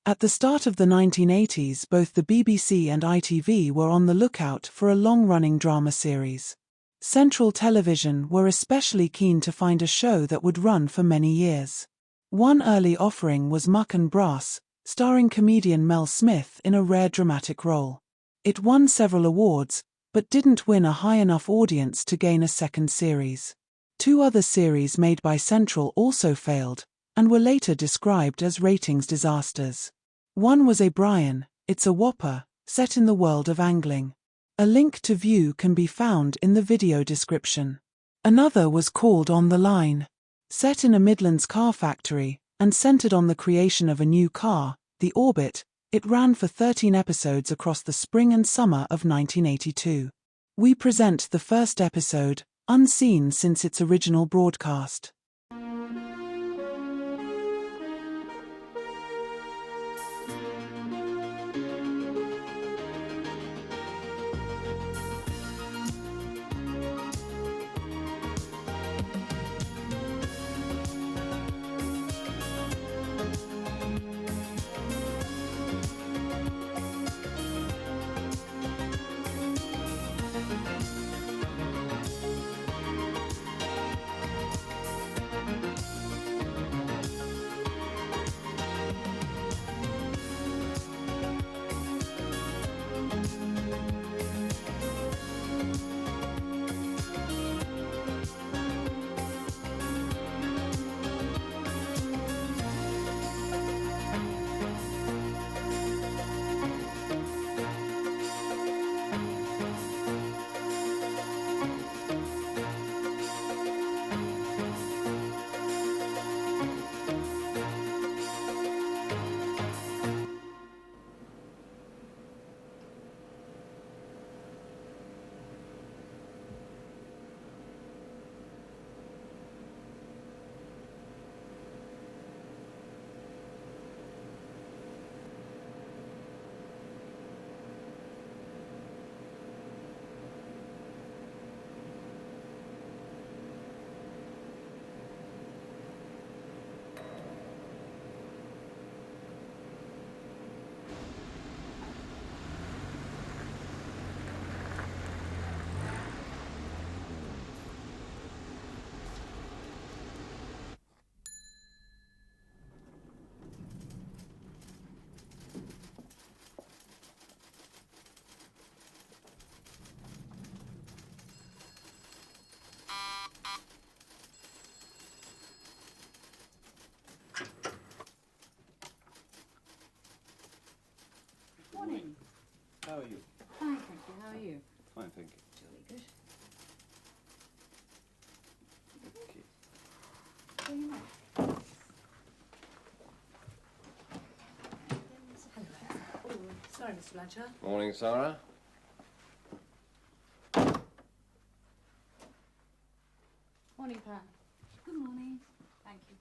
At the start of the 1980s, both the BBC and ITV were on the lookout for a long-running drama series. Central Television were especially keen to find a show that would run for many years. One early offering was Muck and Brass, starring comedian Mel Smith in a rare dramatic role. It won several awards, but didn't win a high enough audience to gain a second series. Two other series made by Central also failed, and were later described as ratings disasters. One was O'Brien, It's a Whopper, set in the world of angling. A link to view can be found in the video description. Another was called On the Line. Set in a Midlands car factory, and centered on the creation of a new car, the Orbit, it ran for 13 episodes across the spring and summer of 1982. We present the first episode, unseen since its original broadcast. Morning. How are you? Fine, thank you. How are you? Fine, thank you. Jolly good. Okay. Where are you now? Hello. Oh, sorry, Mr. Blanchard. Morning, Sarah. Morning, Pam. Good morning. Thank you.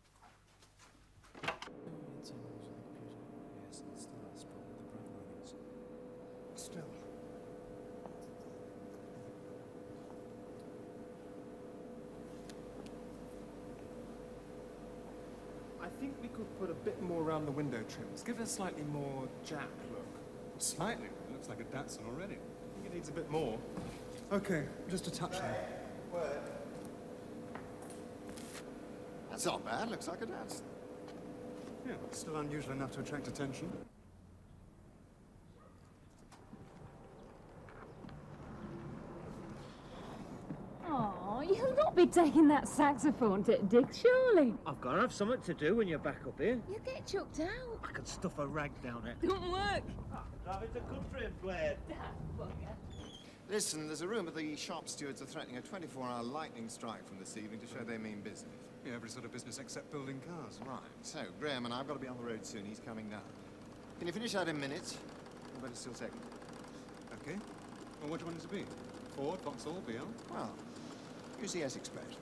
Still. I think we could put a bit more around the window trims. Give it a slightly more Jap look. Slightly. It looks like a Datsun already. I think it needs a bit more. Okay, just a touch there. That's not bad. Looks like a dance. Yeah, still unusual enough to attract attention. Oh, you'll not be taking that saxophone to Dick, surely. I've got to have something to do when you're back up here. You get chucked out. I can stuff a rag down it. Don't work. Drive it to country and play it. Listen, there's a rumour the shop stewards are threatening a 24-hour lightning strike from this evening to show they mean business. Yeah, every sort of business except building cars. Right. So, Graham and I've got to be on the road soon. He's coming down. Can you finish that in minutes? I better still take it. Okay. Well, what do you want it to be? Ford, Vauxhall, BL? Well, use the Essex plate.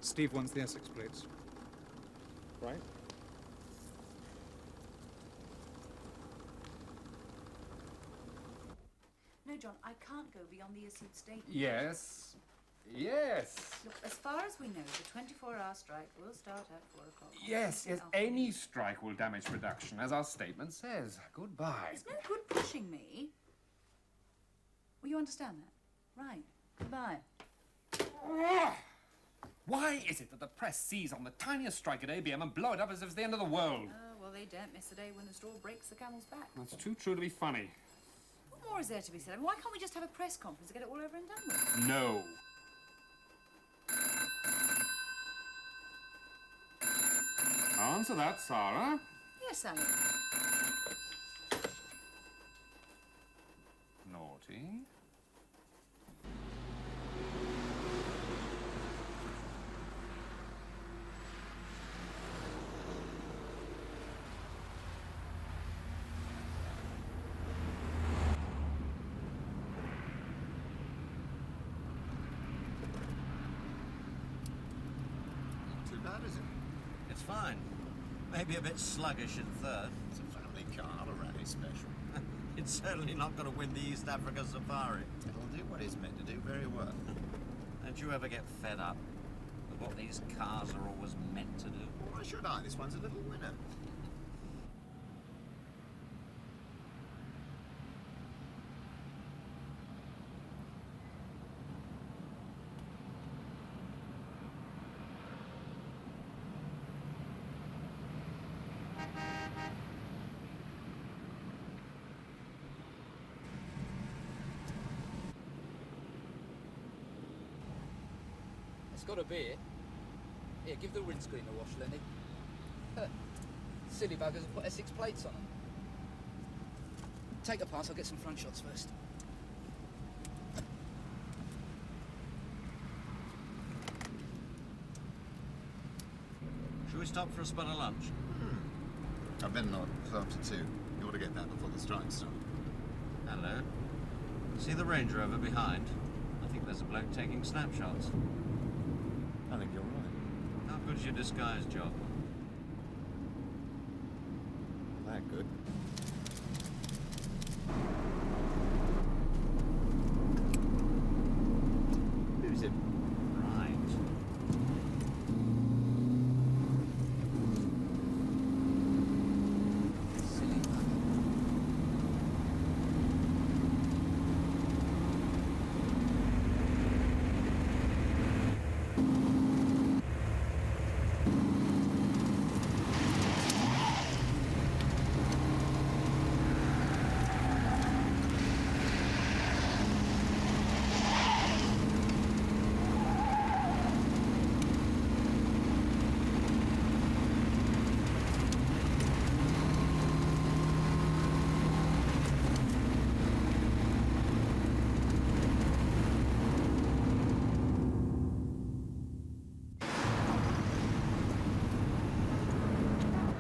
Steve wants the Essex plates. Right? No, John, I can't go beyond the issued statement. Yes. Yes. Look, as far as we know, the 24-hour strike will start at 4 o'clock. Yes, yes. Any strike will damage production, as our statement says. Goodbye. It's no good pushing me. Will you understand that? Right. Goodbye. Why is it that the press seize on the tiniest strike at ABM and blow it up as if it's the end of the world? Well, they don't miss the day when the straw breaks the camel's back. That's too true to be funny. What more is there to be said? I mean, why can't we just have a press conference and get it all over and done with? No. Answer that, Sarah. Yes, Sally. Naughty. Not too bad, is it? It's fine. Maybe a bit sluggish in third. It's a family car, not a rally special. It's certainly not going to win the East Africa Safari. It'll do what it's meant to do very well. Don't you ever get fed up with what these cars are always meant to do? Why should I? This one's a little winner. It's got to be it. Here, give the windscreen a wash, Lenny. Silly buggers have put Essex plates on them. Take a pass, I'll get some front shots first. Should we stop for a spot of lunch? I better not. It's after 2. You ought to get that before the strike starts. Hello. See the Range Rover behind? I think there's a bloke taking snapshots. I think you're right. How good's your disguise job? That good. Who's it? Right. Silly bugger.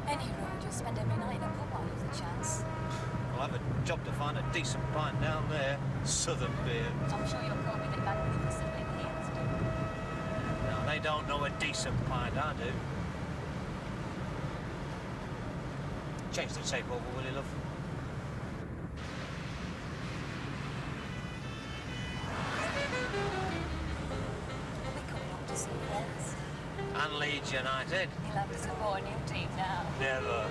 Any road, you'll spend every night in a pub while there's a chance. I'll have a job to find a decent pint down there. Southern beer. I'm sure you'll cope with it magnificently pleased. Now, they don't know a decent pint, I do. Change the tape over, will you, love? We'll be coming up to some friends. And Leeds United. He'll have to support a new team now. Never.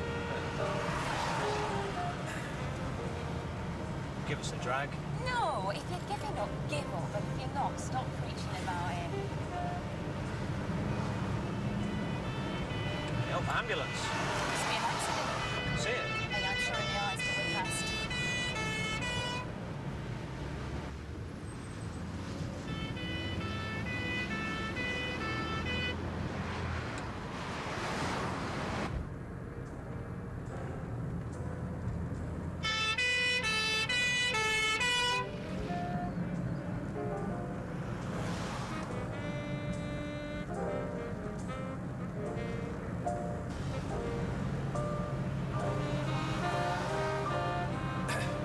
Give us a drag. No, if you're giving up, give up. But if you're not, stop preaching about it. Help ambulance. Must be an accident. I can see it. Hey, I'm sure in the eyes till we're past.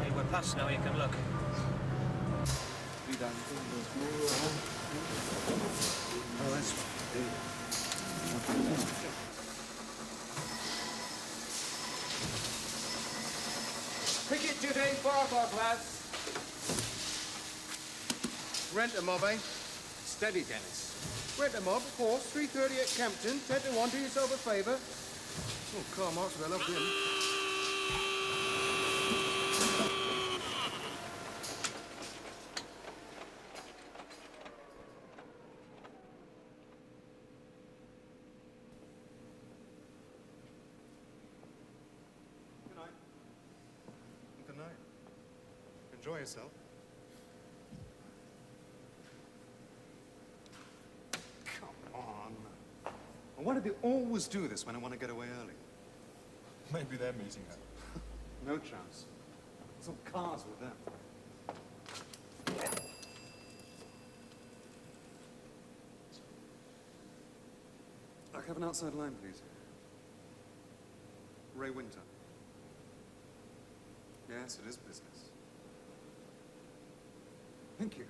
Hey, we're past now, you can look. Oh, that's Cricket duty, 4 o'clock, lads. Rent a mob, eh? Steady, Dennis. Wait a mob, horse, 3:30 at Campton, 10 to 1, do yourself a favour. Oh, Karl Marx would have loved him. Good night. Good night. Enjoy yourself. Come on. And why do they always do this when I want to get away early? Maybe they're meeting her. No chance. Some cars with them. I have an outside line, please. Ray Winter. Yes, it is business. Thank you.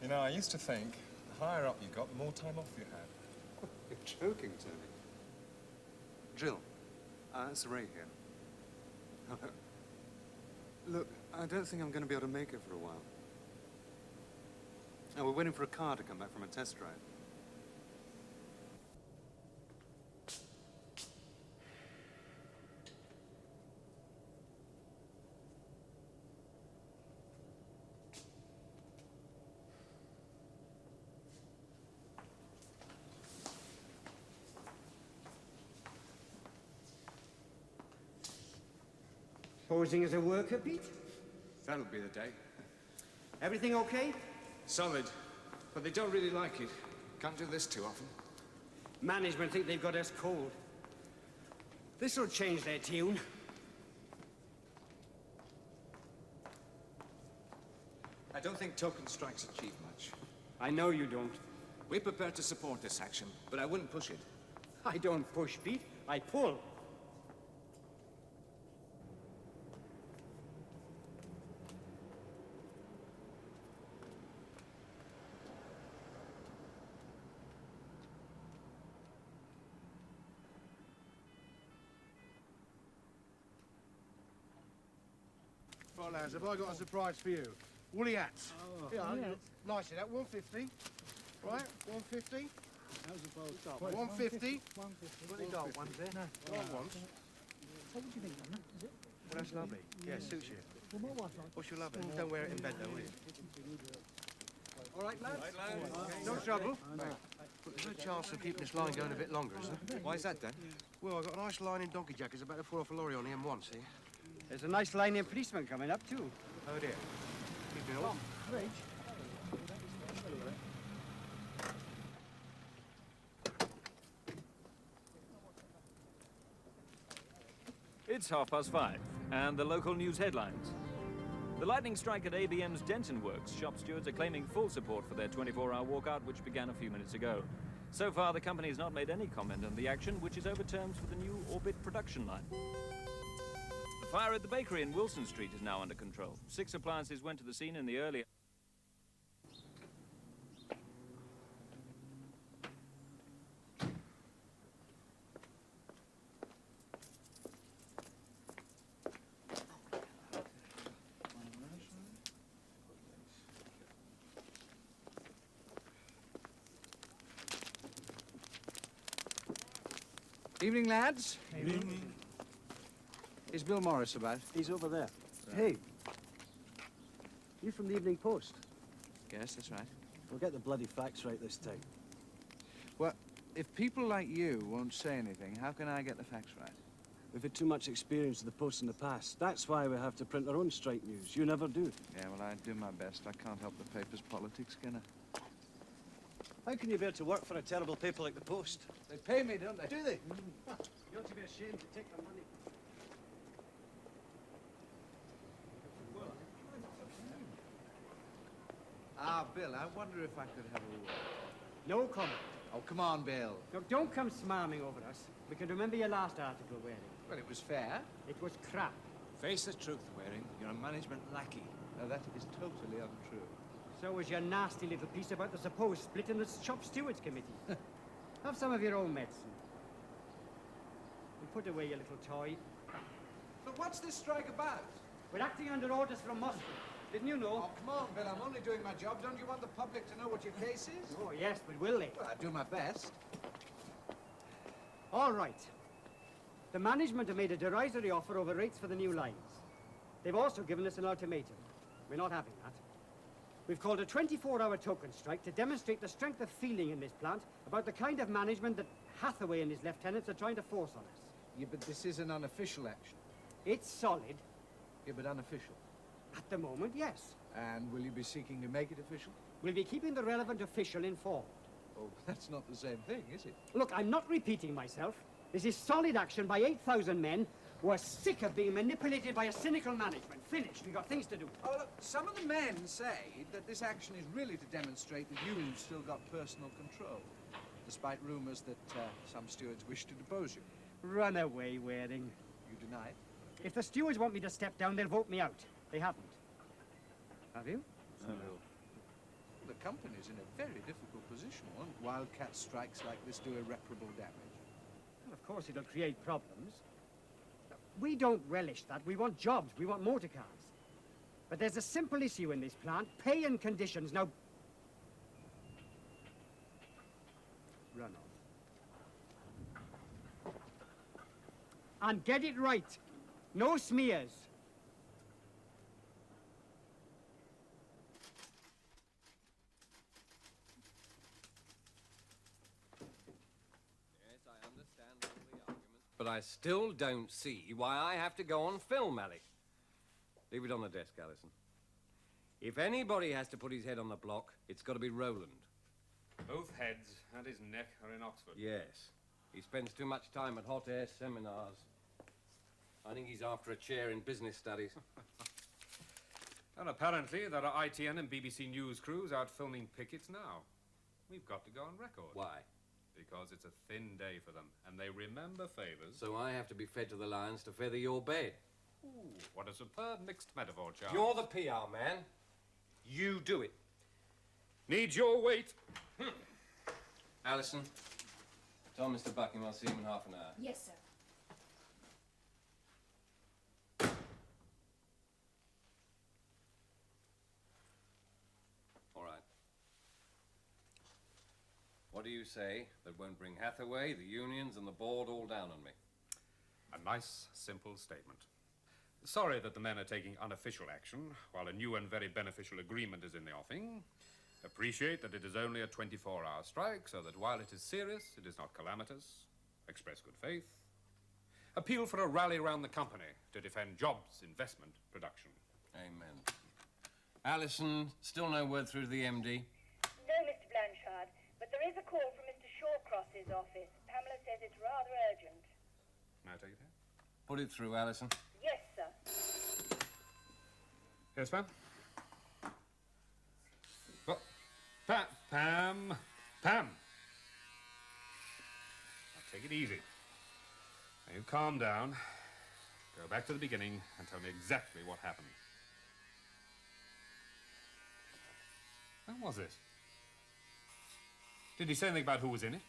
You know, I used to think the higher up you got, the more time off you had. You're joking, Tony. Jill, it's Ray here. Hello. Look, I don't think I'm going to be able to make it for a while. Oh, we're waiting for a car to come back from a test drive. Posing as a worker, Pete? That'll be the day. Everything okay? Solid. But they don't really like it. Can't do this too often. Management think they've got us cold. This'll change their tune. I don't think token strikes achieve much. I know you don't. We're prepared to support this action, but I wouldn't push it. I don't push, Pete. I pull. Right, lads, have I got a surprise for you? Woolly hats. Oh, Yeah, yeah. nice, that 150. Right, 150. How's the bowl stop? 150. 150. What you got, ones there? No. Got ones. What would you think, Anna? Is it? Well, that's lovely. Yeah, suits you. Well, my wife likes What's your love? Don't wear it in bed, though, will you? All right, lads. No trouble. But there's no chance of keeping this line going a bit longer, is there? Why is that, Dan? Well, I've got a nice line in donkey jackets about to fall off a lorry on the M1, see? There's a nice line in policeman coming up, too. Oh, dear. Keep it on. Rich. It's 5:30, and the local news headlines. The lightning strike at ABM's Denton Works. Shop stewards are claiming full support for their 24-hour walkout, which began a few minutes ago. So far, the company has not made any comment on the action, which is over terms for the new Orbit production line. The fire at the bakery in Wilson Street is now under control. 6 appliances went to the scene in the early... Evening, lads. Evening. Is Bill Morris about? He's over there. Hey, you from the Evening Post? Yes, that's right. We'll get the bloody facts right this time. Well, if people like you won't say anything, how can I get the facts right? We've had too much experience of the Post in the past. That's why we have to print our own strike news. You never do. Yeah, well, I do my best. I can't help the paper's politics, can I? How can you bear to work for a terrible paper like the Post? They pay me, don't they? Do they? You ought to be ashamed to take their money. Ah, Bill, I wonder if I could have a word. No comment. Oh, come on, Bill. Look, don't come smarming over us. We can remember your last article, Waring. Well, it was fair. It was crap. Face the truth, Waring. You're a management lackey. Now, that is totally untrue. So was your nasty little piece about the supposed split in the shop stewards committee. Have some of your own medicine. And put away your little toy. Look, what's this strike about? We're acting under orders from Moscow. Didn't you know? Oh, come on, Bill, I'm only doing my job. Don't you want the public to know what your case is? Oh, yes, but will they? Well, I'll do my best. All right. The management have made a derisory offer over rates for the new lines. They've also given us an ultimatum. We're not having that. We've called a 24-hour token strike to demonstrate the strength of feeling in this plant about the kind of management that Hathaway and his lieutenants are trying to force on us. Yeah, but this is an unofficial action. It's solid. Yeah, but unofficial. At the moment, yes. And will you be seeking to make it official? We'll be keeping the relevant official informed. Oh, that's not the same thing, is it? Look, I'm not repeating myself. This is solid action by 8,000 men who are sick of being manipulated by a cynical management. Finished. We've got things to do. Oh, look, some of the men say that this action is really to demonstrate that you've still got personal control, despite rumours that some stewards wish to depose you. Run away, Waring. You deny it? If the stewards want me to step down, they'll vote me out. They haven't. Have you? No. The company's in a very difficult position. Won't wildcat strikes like this do irreparable damage? Well, of course, it'll create problems. We don't relish that. We want jobs. We want motor cars. But there's a simple issue in this plant. Pay and conditions. Now... Run off. And get it right. No smears. Yes, I understand all the arguments, but I still don't see why I have to go on film, Alec. Leave it on the desk, Alison. If anybody has to put his head on the block, it's got to be Roland. Both heads and his neck are in Oxford. Yes. He spends too much time at hot air seminars. I think he's after a chair in business studies. And apparently there are ITN and BBC News crews out filming pickets now. We've got to go on record. Why? Because it's a thin day for them, and they remember favours. So I have to be fed to the lions to feather your bed. Ooh, what a superb mixed metaphor, Charles. You're the PR man. You do it. Need your weight. Alison, tell Mr. Buckingham I'll see him in half an hour. Yes, sir. All right. What do you say that won't bring Hathaway, the unions, and the board all down on me? A nice, simple statement. Sorry that the men are taking unofficial action while a new and very beneficial agreement is in the offing. Appreciate that it is only a 24-hour strike, so that while it is serious, it is not calamitous. Express good faith. Appeal for a rally around the company to defend jobs, investment, production. Amen. Alison, still no word through to the MD? No, Mr. Blanchard, but there is a call from Mr. Shawcross's office. Pamela says it's rather urgent. May I take it? Put it through, Alison. Yes, sir. Yes, ma'am? Well, Pam. Now, take it easy. Now, you calm down. Go back to the beginning and tell me exactly what happened. When was it? Did he say anything about who was in it?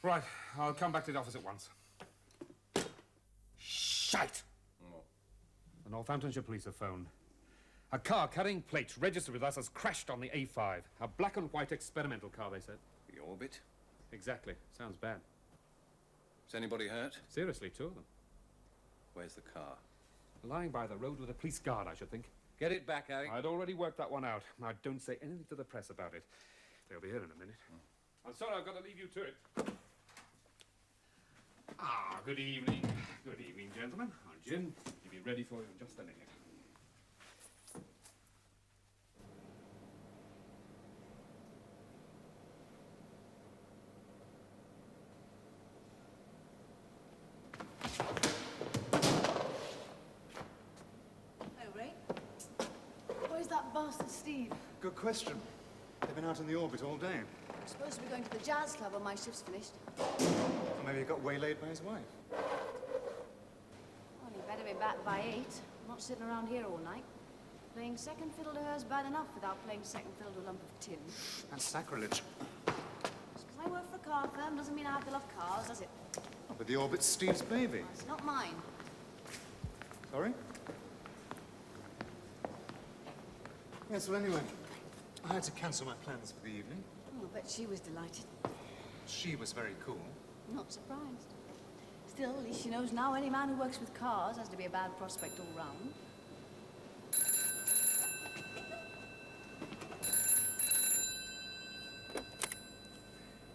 Right, I'll come back to the office at once. Shite! Oh. The Northamptonshire police have phoned. A car carrying plates registered with us has crashed on the A5. A black and white experimental car, they said. The Orbit? Exactly. Sounds bad. Is anybody hurt? Seriously, two of them. Where's the car? Lying by the road with a police guard, I should think. Get it back, Harry. I'd already worked that one out. Now, don't say anything to the press about it. They'll be here in a minute. I'm sorry, I've got to leave you to it. Ah, good evening. Good evening, gentlemen. Our gin will be ready for you in just a minute. Where's that bastard Steve? Good question. They've been out in the orbit all day. I'm supposed to be going to the jazz club when my shift's finished. Or maybe he got waylaid by his wife. Well, he better be back by 8. I'm not sitting around here all night. Playing second fiddle to her's bad enough without playing second fiddle to a lump of tin. That's sacrilege. Just because I work for a car firm doesn't mean I have to love cars, does it? Oh, but the orbit's Steve's baby. It's not mine. Sorry? Yes, well, anyway, I had to cancel my plans for the evening. Oh, I bet she was delighted. She was very cool. Not surprised. Still, at least she knows now any man who works with cars has to be a bad prospect all round.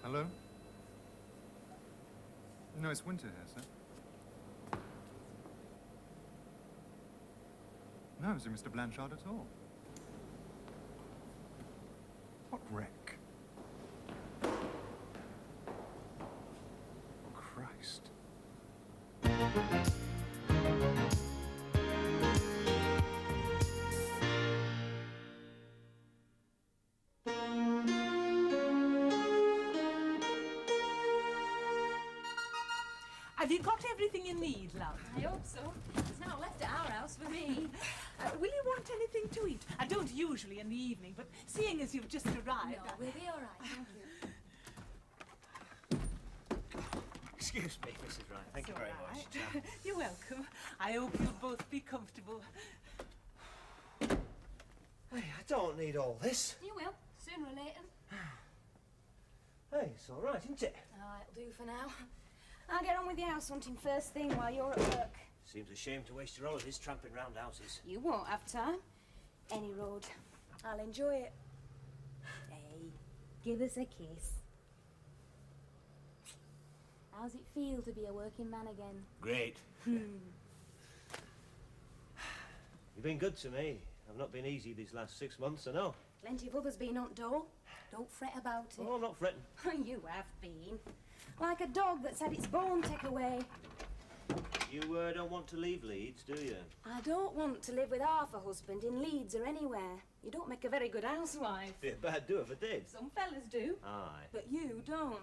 Hello? No, it's winter here, sir. No, is it Mr. Blanchard at all? What wreck? Christ. Have you got everything you need, love? I hope so. It's now left at our house for me. Will you want anything to eat? I don't usually in the evening, but seeing as you've just arrived... No, we'll be all right, thank you. Excuse me, Mrs. Wright. Thank you very much. You're welcome. I hope you'll both be comfortable. Hey, I don't need all this. You will, sooner or later. Hey, it's all right, isn't it? Oh, it'll do for now. I'll get on with the house hunting first thing while you're at work. Seems a shame to waste your holidays tramping round houses. You won't have time. Any road. I'll enjoy it. Hey, give us a kiss. How's it feel to be a working man again? Great. You've been good to me. I've not been easy these last 6 months, I know. Plenty of others been on dole. Don't fret about it. Oh, I'm not fretting. You have been. Like a dog that's had its bone taken away. You don't want to leave Leeds, do you? I don't want to live with half a husband in Leeds or anywhere. You don't make a very good housewife. Be a bad do if I did. Some fellas do. Aye. But you don't.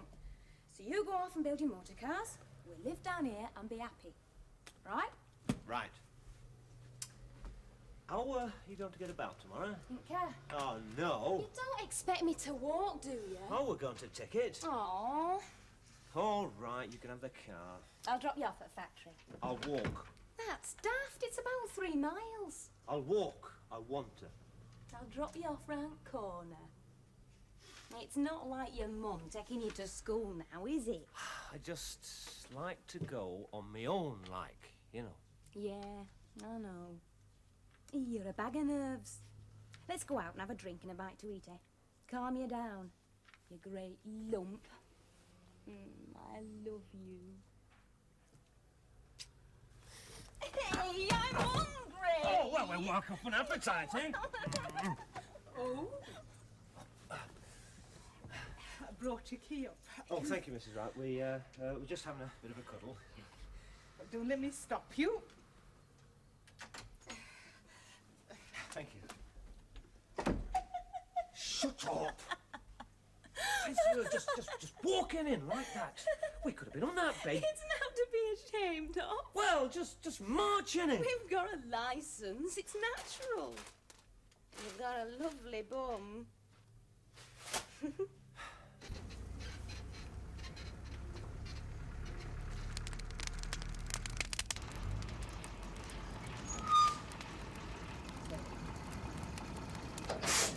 So you go off and build your motor cars. We'll live down here and be happy. Right? Right. How are you going to get about tomorrow? In car. Oh, no. You don't expect me to walk, do you? Oh, we're going to take it. Aww. All right, you can have the car. I'll drop you off at the factory. I'll walk. That's daft. It's about 3 miles. I'll walk. I want to. I'll drop you off round corner. It's not like your mum taking you to school now, is it? I just like to go on my own, like, you know. Yeah, I know. You're a bag of nerves. Let's go out and have a drink and a bite to eat, eh? Calm you down, you great lump. I love you. Hey, I'm hungry! Oh, well, we'll work up an appetite, eh? Oh? I brought your key up. Oh, thank you, Mrs. Wright. We're just having a bit of a cuddle. Don't let me stop you. Thank you. Shut up! Just walking in like that. We could have been on that bed. It's not to be ashamed of. Well, just marching in. We've got a license. It's natural. You've got a lovely bum.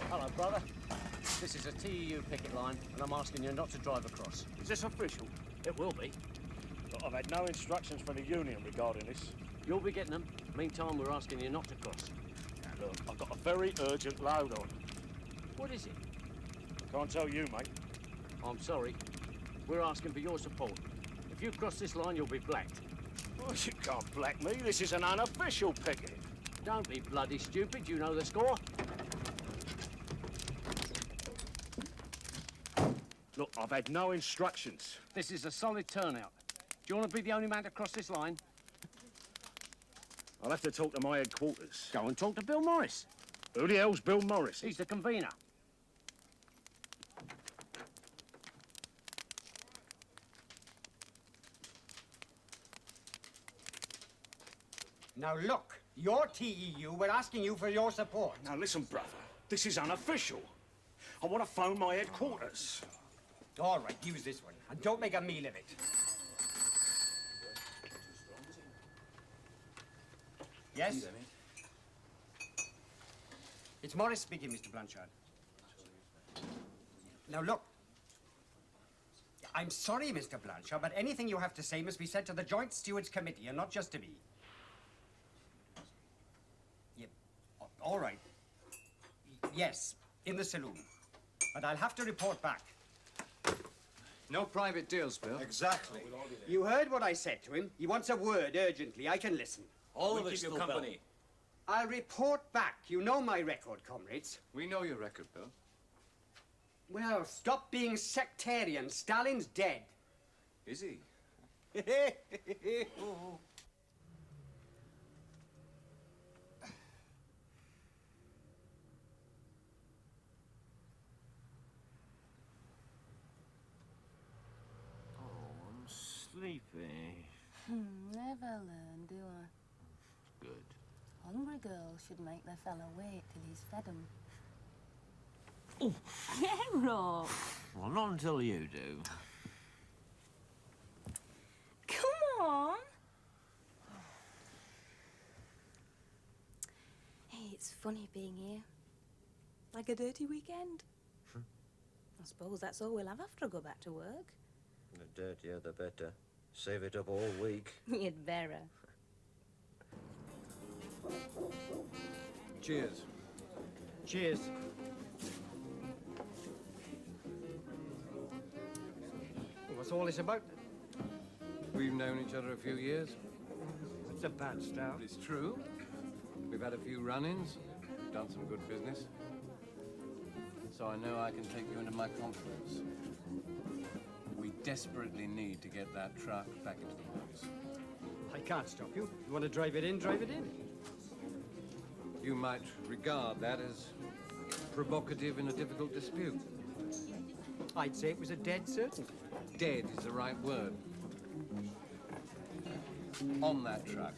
Hello, brother. This is a TEU picket line, and I'm asking you not to drive across. Is this official? It will be. But I've had no instructions from the union regarding this. You'll be getting them. Meantime, we're asking you not to cross. Now, look, I've got a very urgent load on. What is it? I can't tell you, mate. I'm sorry. We're asking for your support. If you cross this line, you'll be blacked. Well, you can't black me. This is an unofficial picket. Don't be bloody stupid. You know the score. Look, I've had no instructions. This is a solid turnout. Do you want to be the only man to cross this line? I'll have to talk to my headquarters. Go and talk to Bill Morris. Who the hell's Bill Morris? He's the convener. Now look, your TEU, we're asking you for your support. Now listen, brother, this is unofficial. I want to phone my headquarters. All right, use this one, and don't make a meal of it. Yes? It's Morris speaking, Mr. Blanchard. Now, look. I'm sorry, Mr. Blanchard, but anything you have to say must be said to the Joint Stewards Committee and not just to me. Yeah, all right. Yes, in the saloon. But I'll have to report back. No private deals, Bill. Exactly. You heard what I said to him. He wants a word urgently. I can listen. All of us keep you company. I'll report back. You know my record, comrades. We know your record, Bill. Well, stop being sectarian. Stalin's dead. Is he? I'm sleepy. Never learn, do I? Good. Hungry girls should make their fellow wait till he's fed 'em. Oh. Hero! Well, not until you do. Come on! Hey, it's funny being here. Like a dirty weekend. I suppose that's all we'll have after I go back to work. The dirtier, the better. Save it up all week. You'd better. Cheers. Cheers. Well, what's all this about? We've known each other a few years. It's a bad start. But it's true. We've had a few run-ins, done some good business. So I know I can take you into my confidence. We desperately need to get that truck back into the woods. I can't stop you. You want to drive it in, drive it in. You might regard that as provocative in a difficult dispute. I'd say it was a dead certainty. Dead is the right word. On that truck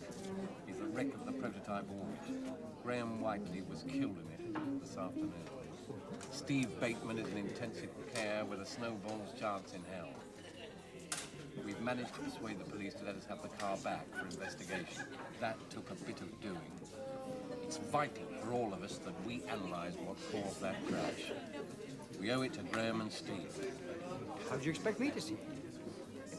is the wreck of the prototype Orbit. Graham Whiteley was killed in it this afternoon. Steve Bateman is in intensive care with a snowball's chance in hell. We've managed to persuade the police to let us have the car back for investigation. That took a bit of doing. It's vital for all of us that we analyse what caused that crash. We owe it to Graham and Steve. How do you expect me to see?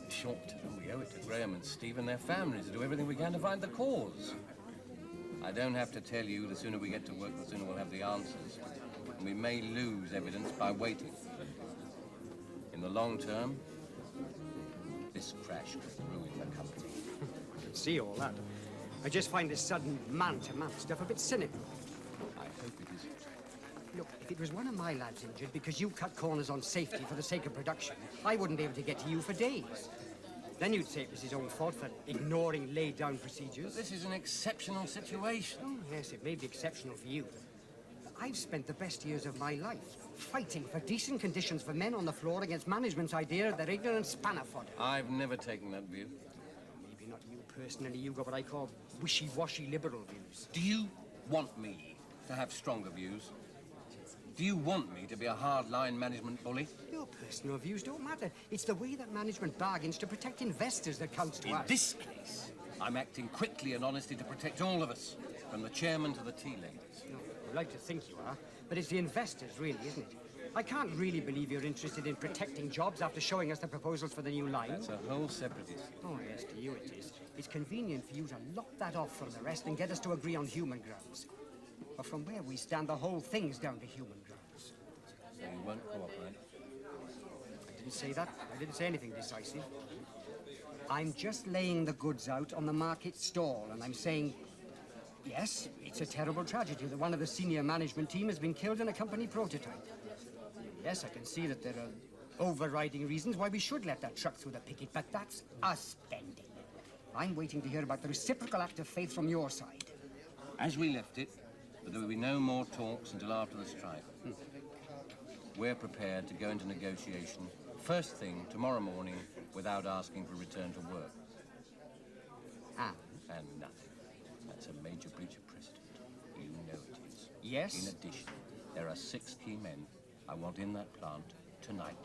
Short term, we owe it to Graham and Steve and their families to do everything we can to find the cause. I don't have to tell you, the sooner we get to work, the sooner we'll have the answers. And we may lose evidence by waiting. In the long term, this crash could ruin the company. I can see all that. I just find this sudden man-to-man stuff a bit cynical. I hope it isn't. Look, if it was one of my lads injured because you cut corners on safety for the sake of production, I wouldn't be able to get to you for days. Then you'd say it was his own fault for ignoring laid-down procedures. This is an exceptional situation. Oh, yes, it may be exceptional for you. I've spent the best years of my life fighting for decent conditions for men on the floor against management's idea of their ignorant spanner fodder. I've never taken that view. Maybe not you personally. You've got what I call wishy-washy liberal views. Do you want me to have stronger views? Do you want me to be a hard-line management bully? Your personal views don't matter. It's the way that management bargains to protect investors that counts to us. In this case, I'm acting quickly and honestly to protect all of us, from the chairman to the tea ladies. No, I'd like to think you are, but it's the investors, really, isn't it? I can't really believe you're interested in protecting jobs after showing us the proposals for the new line. That's a whole separate issue. Oh, yes, to you it is. It's convenient for you to lock that off from the rest and get us to agree on human grounds. But from where we stand, the whole thing's down to human grounds. So you won't cooperate? I didn't say that. I didn't say anything decisive. I'm just laying the goods out on the market stall, and I'm saying, yes, it's a terrible tragedy that one of the senior management team has been killed in a company prototype. Yes, I can see that there are overriding reasons why we should let that truck through the picket, but that's us spending. I'm waiting to hear about the reciprocal act of faith from your side. As we left it, but there will be no more talks until after the strike. We're prepared to go into negotiation first thing tomorrow morning without asking for return to work. And nothing. That's a major breach of precedent. You know it is. Yes? In addition, there are 6 key men I want in that plant tonight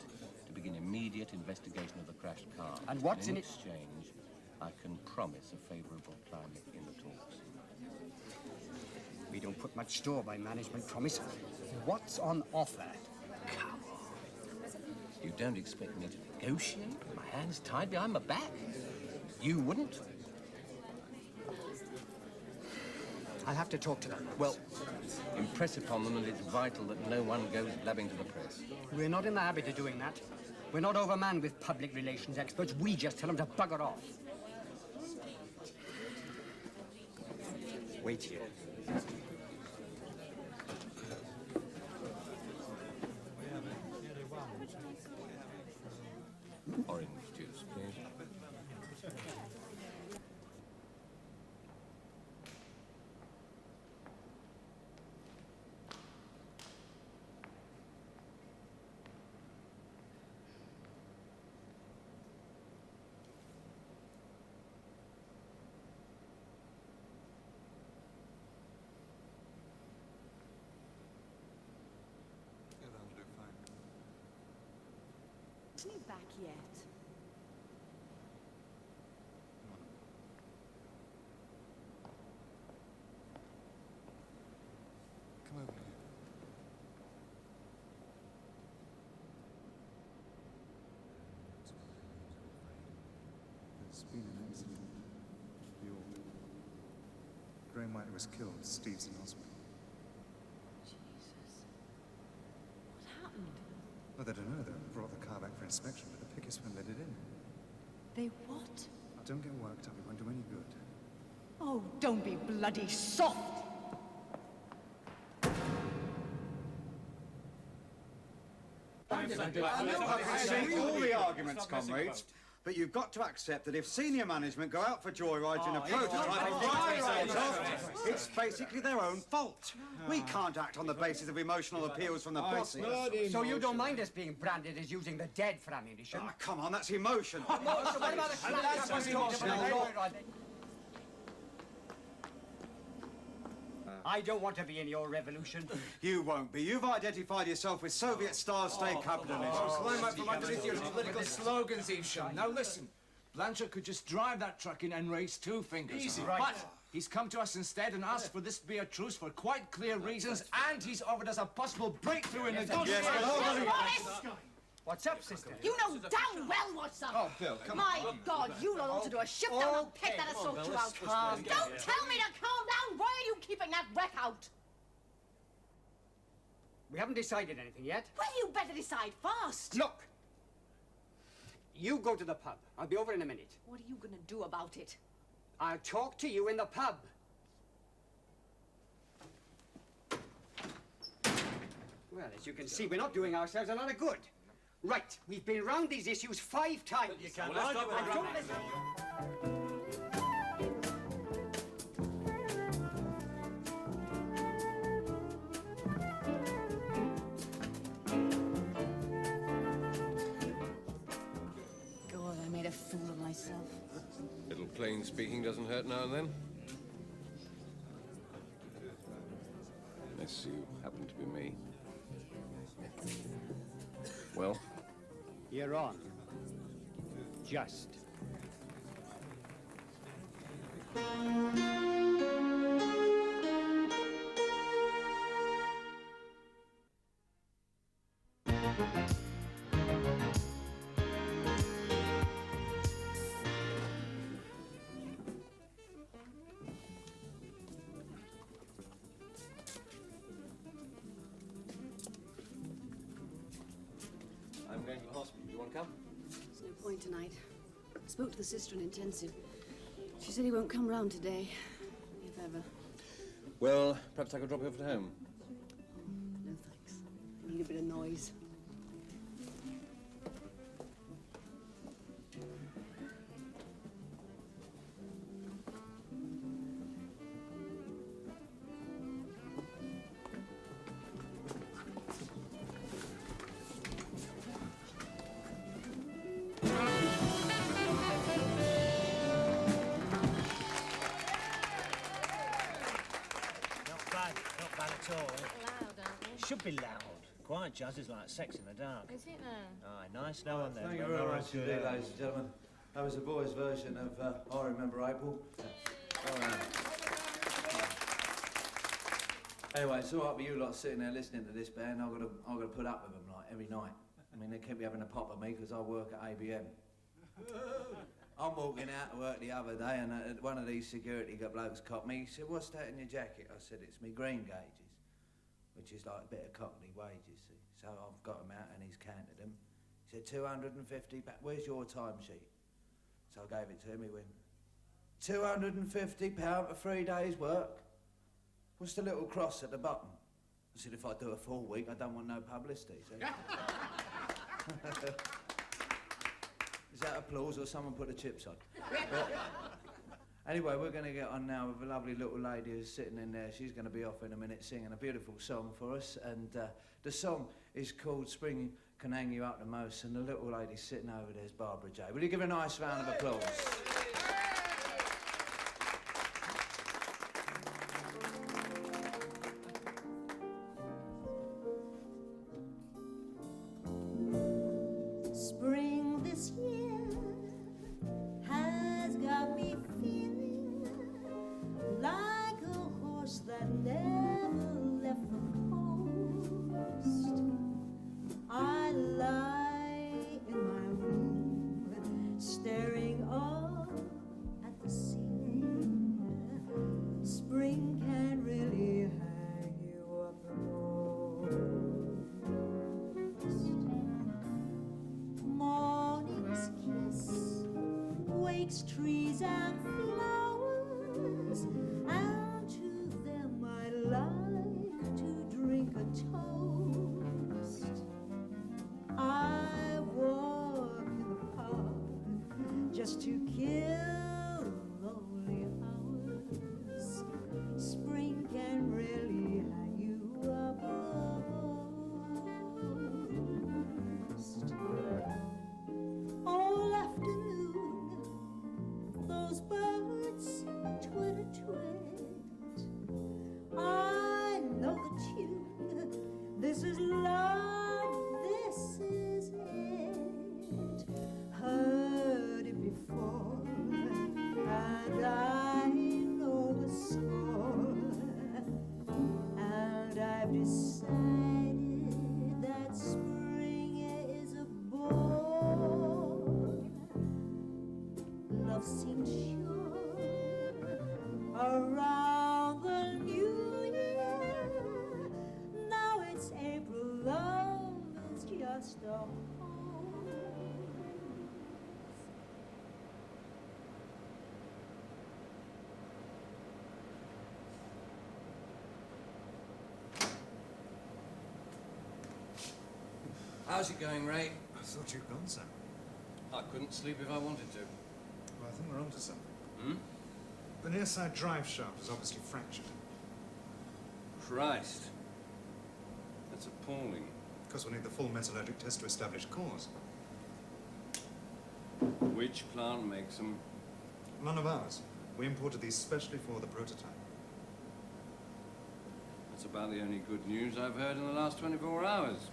to begin immediate investigation of the crashed car. And what's in it? exchange, I can promise a favourable climate in the talks. put much store by management promise. What's on offer? You don't expect me to negotiate with my hands tied behind my back? You wouldn't? I'll have to talk to them. Well, impress upon them that it's vital that no one goes blabbing to the press. We're not in the habit of doing that. We're not overmanned with public relations experts. We just tell them to bugger off. Wait here. Orange juice, please. Yeah, that'll do fine. Isn't he back yet? Come over here. There's been an accident. York. Graham Whiteley was killed. Steve's in hospital. Jesus. What happened? Well, they don't know. They brought the car back for inspection, but the pickets wouldn't let it in. They what? Don't get worked up. It won't do any good. Oh, don't be bloody soft. All the arguments, comrades, but you've got to accept that if senior management go out for joyrides in a prototype and fire it off, it's basically their own fault. We can't act on the basis of emotional appeals from the bosses. So you don't mind us being branded as using the dead for ammunition? Ah, come on, that's emotion. So what about the slap? I don't want to be in your revolution. You won't be. You've identified yourself with Soviet-style state capitalism. Climb out from underneath your political slogans, Evesham. Now listen, Blanchard could just drive that truck in and raise two fingers. Easy. But Right. he's come to us instead and asked for this to be a truce for quite clear reasons, and he's offered us a possible breakthrough in negotiations. What's up, sister? You know damn well what's up. Oh, Bill, come My on. God, you lot ought to do a shift down and pick that assault you out. Don't tell me to calm down. Why are you keeping that wreck out? We haven't decided anything yet. Well, you better decide fast. Look! You go to the pub. I'll be over in a minute. What are you going to do about it? I'll talk to you in the pub. Well, as you can see, we're not doing ourselves a lot of good. Right, we've been round these issues 5 times. You can't argue with I don't it. listen. God, I made a fool of myself. Little plain speaking doesn't hurt now and then. Unless you happen to be me. Well? You're on. Just. I'm going to the hospital. Do you want to come? There's no point tonight. I spoke to the sister in intensive. She said he won't come round today, if ever. Well, perhaps I could drop you off at home. No thanks. I need a bit of noise. Not bad at all. Loud, aren't they? Should be loud. Quiet jazz is like sex in the dark. Is it now? Aye, nice now and then. Thank you very much indeed, ladies and gentlemen. That was a boy's version of I Remember April. Anyway, it's all right with you lot sitting there listening to this band. I've got to put up with them, like, every night. I mean, they keep me having a pop at me because I work at ABM. I'm walking out to work the other day and one of these security blokes caught me. He said, "What's that in your jacket?" I said, "It's me green gauges," which is like a bit of Cockney wages, see. So I've got them out and he's counted them. He said, £250, where's your timesheet? So I gave it to him, he went, £250 for 3 days' work? What's the little cross at the bottom? I said, if I do a full week, I don't want no publicity, see? Is that applause or someone put the chips on? But anyway, we're going to get on now with a lovely little lady who's sitting in there. She's going to be off in a minute singing a beautiful song for us. And the song is called Spring Can Hang You Up the Most. And the little lady sitting over there is Barbara J. Will you give her a nice round of applause? Spring this year has got me feeling like a horse that never left the coast. I lie in my room, staring up at the ceiling. Spring can really hang you up the most. Morning's kiss wakes trees and flowers, and to them I like to drink a toast. I walk in the park just to kill lonely hours. Spring can really hang you up the most. All afternoon, those birds twitter twit. I know the tune. This is love, this is it. Heard it before, and I know the score. And I've decided that spring is a bore. Love seemed sure around the new year. Now it's April, love is just a home. How's it going, Ray? I thought you'd gone, sir. I couldn't sleep if I wanted to. Well, I think we're onto something. Hmm? The near side drive shaft is obviously fractured. Christ. That's appalling. Of course, we'll need the full metallurgic test to establish cause. Which plant makes them? None of ours. We imported these specially for the prototype. That's about the only good news I've heard in the last 24 hours.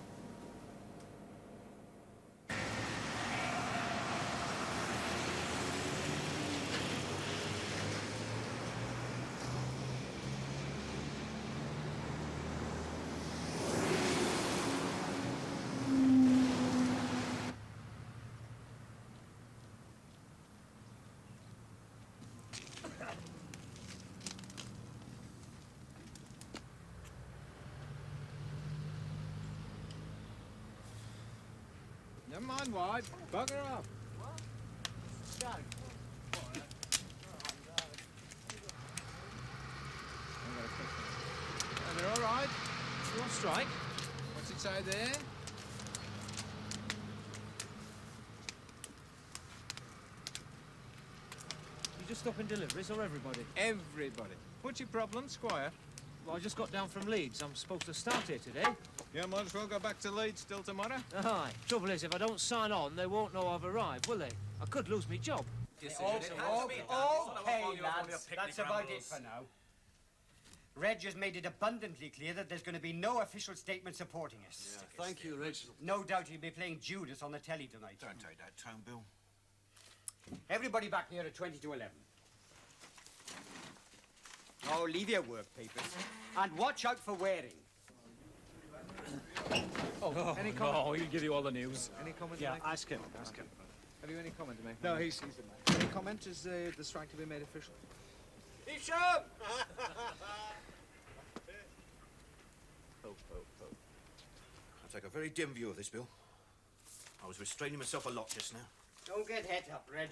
Never mind wide. Bugger off. They're all right. You on strike? What's it say there? You just stopping deliveries or everybody? Everybody. What's your problem, Squire? Well, I just got down from Leeds. I'm supposed to start here today. Yeah, might as well go back to Leeds still tomorrow. Aye. Trouble is, if I don't sign on, they won't know I've arrived, will they? I could lose my job. Okay, lads, that's about it for now. Reg has made it abundantly clear that there's going to be no official statement supporting us. Yeah, thank you, Reginald. No doubt he'll be playing Judas on the telly tonight. Don't take that tone, Bill. Everybody back here at 20 to 11. I'll Now, leave your work papers. And watch out for wearing. Oh, any comment? No, he'll give you all the news. Any comment Yeah, to make? ask him, ask him. Have you any comment to make? No, he's the man. Any comment? Is the strike to be made official? Bishop! I take a very dim view of this, Bill. I was restraining myself a lot just now. Don't get het up, Reg.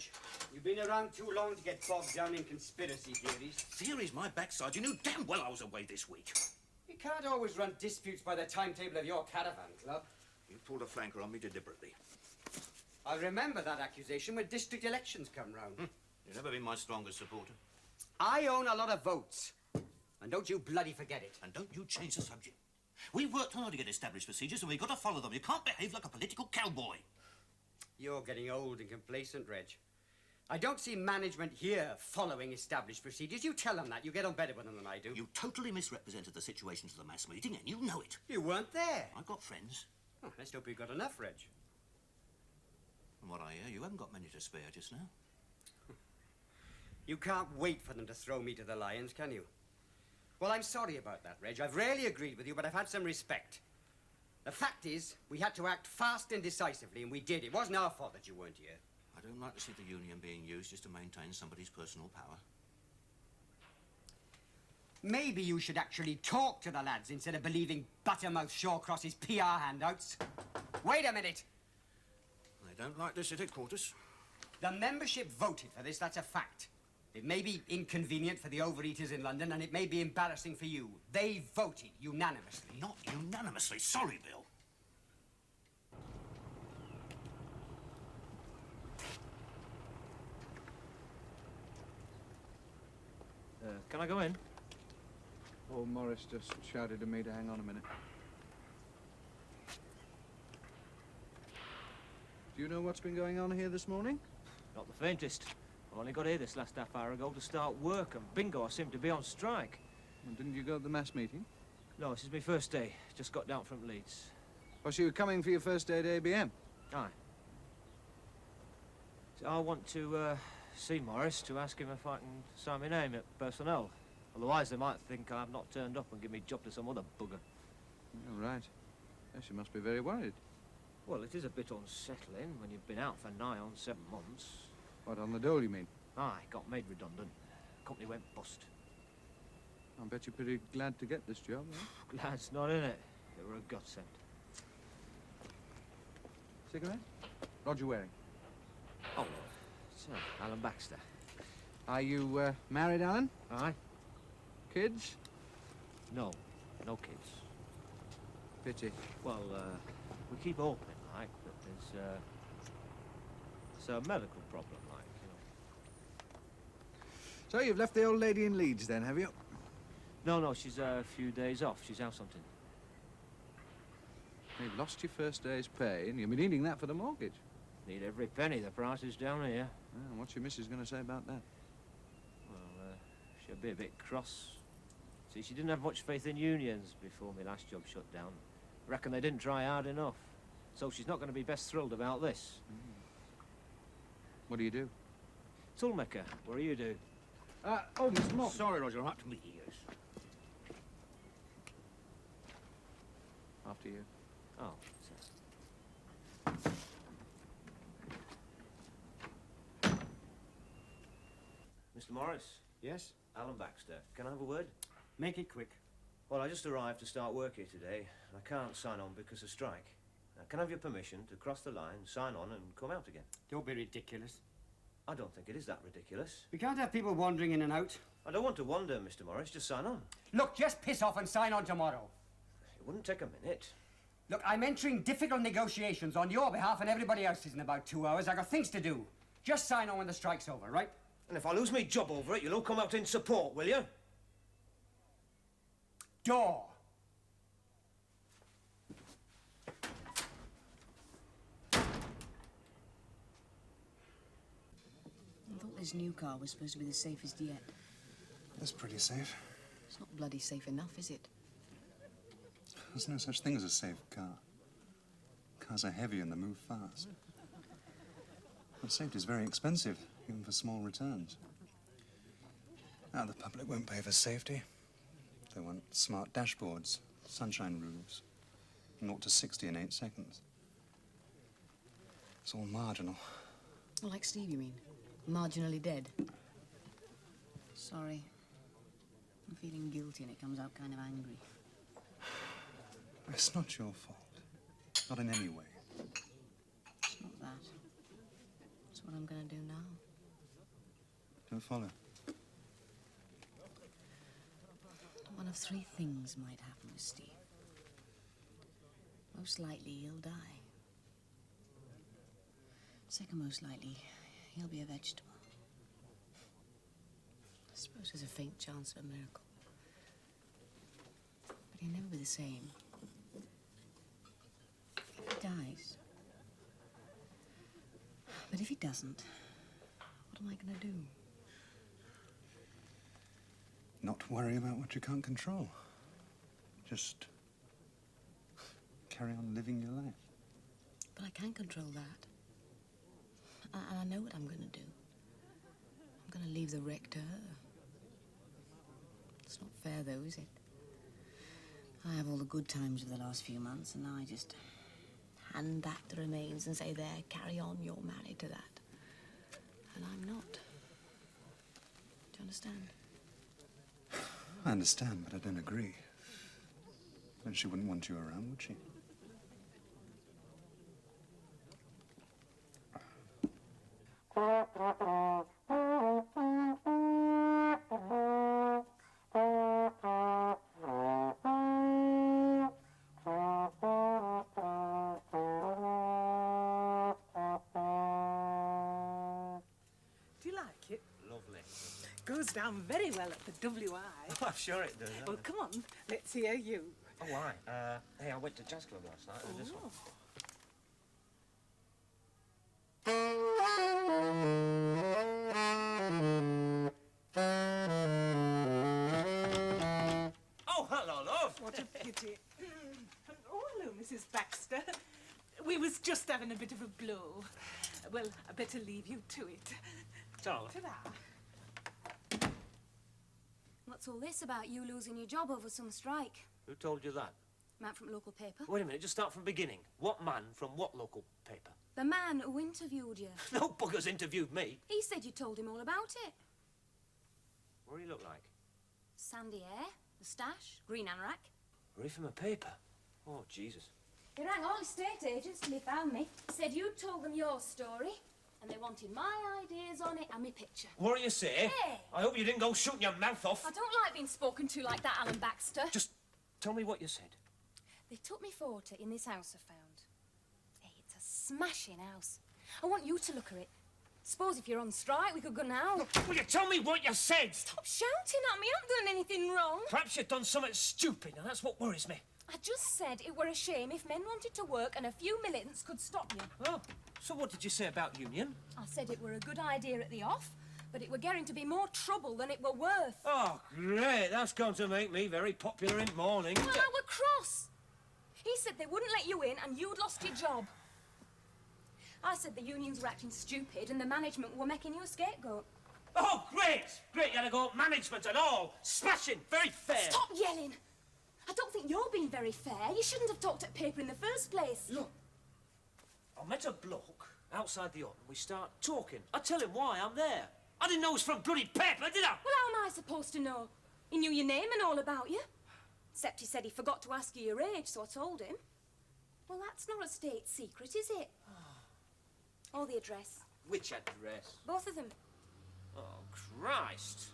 You've been around too long to get bogged down in conspiracy theories. Theory's my backside. You knew damn well I was away this week. You can't always run disputes by the timetable of your caravan club. You pulled a flanker on me deliberately. I'll remember that accusation when district elections come round. You've never been my strongest supporter. I own a lot of votes. And don't you bloody forget it. And don't you change the subject. We've worked hard to get established procedures and we've got to follow them. You can't behave like a political cowboy. You're getting old and complacent, Reg. I don't see management here following established procedures. You tell them that. You get on better with them than I do. You totally misrepresented the situation to the mass meeting and you know it. You weren't there. I've got friends. Oh, let's hope you've got enough, Reg. From what I hear, you haven't got many to spare just now. You can't wait for them to throw me to the lions, can you? Well, I'm sorry about that, Reg. I've rarely agreed with you, but I've had some respect. The fact is, we had to act fast and decisively, and we did. It wasn't our fault that you weren't here. I don't like to see the union being used just to maintain somebody's personal power. Maybe you should actually talk to the lads instead of believing Buttermouth Shawcross's PR handouts. Wait a minute. They don't like this at headquarters. The membership voted for this, that's a fact. It may be inconvenient for the overeaters in London, and it may be embarrassing for you. They voted unanimously. Not unanimously. Sorry, Bill. Can I go in? Oh, Morris just shouted at me to hang on a minute. Do you know what's been going on here this morning? Not the faintest. I only got here this last half hour ago to start work, and bingo, I seem to be on strike. Well, didn't you go to the mass meeting? No, this is my first day. Just got down from Leeds. Oh, so you were coming for your first day at ABM? Aye. So I want to see Morris to ask him if I can sign my name at personnel. Otherwise, they might think I've not turned up and give me job to some other bugger. Oh, right. Yes, you must be very worried. Well, it is a bit unsettling when you've been out for nigh on 7 months. What, on the dole, you mean? Aye, got made redundant. Company went bust. I bet you're pretty glad to get this job, eh? Glad's not in it. It were a godsend. Cigarette? Roger Waring. Oh, it's Alan Baxter. Are you married, Alan? Aye. Kids? No, no kids. Pity. Well, we keep hoping, like, but there's a medical problem, like, you know. So you've left the old lady in Leeds, then, have you? No, she's a few days off. She's out something. You've lost your first day's pay, and you'll be needing that for the mortgage. Need every penny. The price is down here. Oh, what's your missus going to say about that? Well, she'll be a bit cross. See, she didn't have much faith in unions before my last job shut down. Reckon they didn't try hard enough. So she's not going to be best thrilled about this. What do you do? Toolmaker. What do you do? Oh, Mr. Moore. Sorry, Roger, I'm up to my ears. After you. Oh, Mr. Morris? Yes? Alan Baxter. Can I have a word? Make it quick. Well, I just arrived to start work here today. I can't sign on because of strike. Can I have your permission to cross the line, sign on, and come out again? Don't be ridiculous. I don't think it is that ridiculous. We can't have people wandering in and out. I don't want to wander, Mr. Morris. Just sign on. Look, just piss off and sign on tomorrow. It wouldn't take a minute. Look, I'm entering difficult negotiations on your behalf and everybody else's in about 2 hours. I got things to do. Just sign on when the strike's over, right? And if I lose my job over it, you'll all come out in support, will you? Door. I thought this new car was supposed to be the safest yet. That's pretty safe. It's not bloody safe enough, is it? There's no such thing as a safe car. Cars are heavy and they move fast. But safety is very expensive, even for small returns. Now the public won't pay for safety. They want smart dashboards, sunshine roofs, 0 to 60 in 8 seconds. It's all marginal. Well, like Steve, you mean? Marginally dead. Sorry. I'm feeling guilty and it comes out kind of angry. It's not your fault. Not in any way. It's not that. It's what I'm going to do now. Don't follow. One of 3 things might happen with Steve. Most likely, he'll die. Second most likely, he'll be a vegetable. I suppose there's a faint chance of a miracle. But he'll never be the same. If he dies. But if he doesn't, what am I going to do? Not worry about what you can't control. Just carry on living your life. But I can control that. And I know what I'm going to do. I'm going to leave the wreck to her. It's not fair, though, is it? I have all the good times of the last few months, and now I just hand back the remains and say, there, carry on, you're married to that. And I'm not. Do you understand? I understand, but I don't agree. And she wouldn't want you around, would she? Do you like it? Lovely. Goes down very well at the WI. I'm sure it does. Well, come on, let's hear you. Oh, why? Hey, I went to jazz club last night. It was this one. Oh, hello, love. What a pity. Oh, hello, Mrs. Baxter. We was just having a bit of a blow. Well, I better leave you to it. Ta-ra. Ta-ra. What's all this about you losing your job over some strike? Who told you that? Man from local paper. Wait a minute, just start from the beginning. What man from what local paper? The man who interviewed you. No bugger's interviewed me. He said you told him all about it. What do you look like? Sandy hair, moustache, green anorak. Read from a paper. Oh, Jesus. They rang all estate agents till he found me. Said you told them your story, and they wanted my ideas on it and my picture. What do you say? Hey! I hope you didn't go shooting your mouth off. I don't like being spoken to like that, Alan Baxter. Just tell me what you said. They took me photo in this house I found. Hey, it's a smashing house. I want you to look at it. Suppose if you're on strike, we could go now. Will you tell me what you said? Stop shouting at me. I haven't done anything wrong. Perhaps you've done something stupid, and that's what worries me. I just said it were a shame if men wanted to work and a few militants could stop you. Oh, so what did you say about union? I said it were a good idea at the off, but it were getting to be more trouble than it were worth. Oh, great. That's going to make me very popular in the morning. Well, I were cross. He said they wouldn't let you in and you'd lost your job. I said the unions were acting stupid and the management were making you a scapegoat. Oh, great! Great, you had to go management and all. Smashing, very fair. Stop yelling. I don't think you're being very fair. You shouldn't have talked at paper in the first place. Look, I met a bloke outside the oven. We start talking. I tell him why I'm there. I didn't know it was from bloody paper, did I? Well, how am I supposed to know? He knew your name and all about you. Except he said he forgot to ask you your age, so I told him. Well, that's not a state secret, is it? Or the address. Which address? Both of them. Oh, Christ.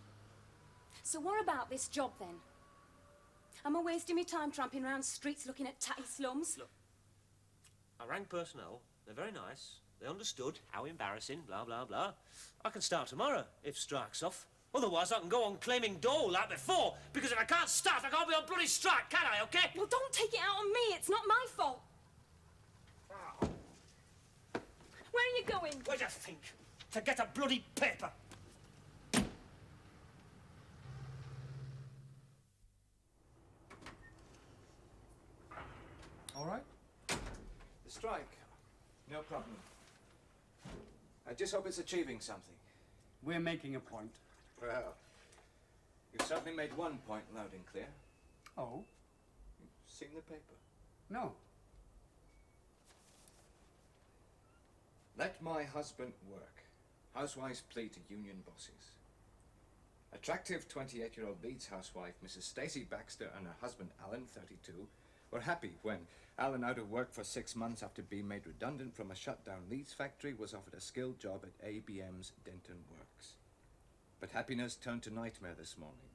So what about this job, then? Am I wasting my time tramping around streets looking at tatty slums? Look, I rang personnel. They're very nice. They understood how embarrassing, blah, blah, blah. I can start tomorrow, if strike's off. Otherwise, I can go on claiming dole like before, because if I can't start, I can't be on bloody strike, can I, okay? Well, don't take it out on me. It's not my fault. Where are you going? Where do you think? To get a bloody paper. All right? The strike, no problem. I just hope it's achieving something. We're making a point. Well, You've certainly made one point loud and clear. Oh? You've seen the paper. No. Let my husband work. Housewives plea to union bosses. Attractive 28-year-old Leeds housewife Mrs. Stacy Baxter and her husband Alan, 32, were happy when Alan, out of work for 6 months after being made redundant from a shut-down Leeds factory, was offered a skilled job at ABM's Denton Works. But happiness turned to nightmare this morning.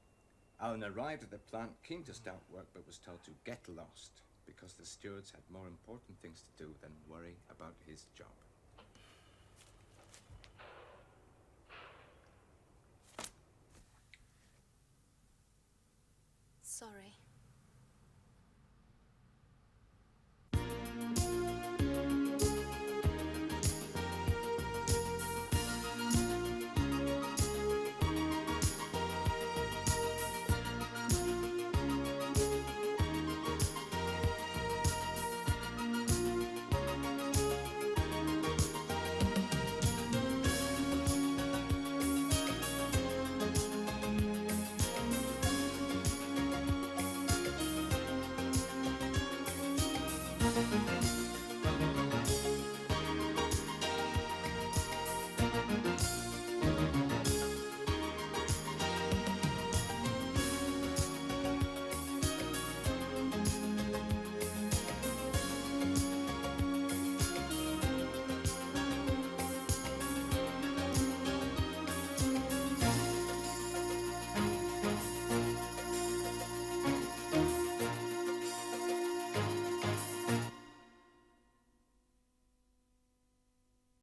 Alan arrived at the plant keen to start work, but was told to get lost because the stewards had more important things to do than worry about his job. Sorry.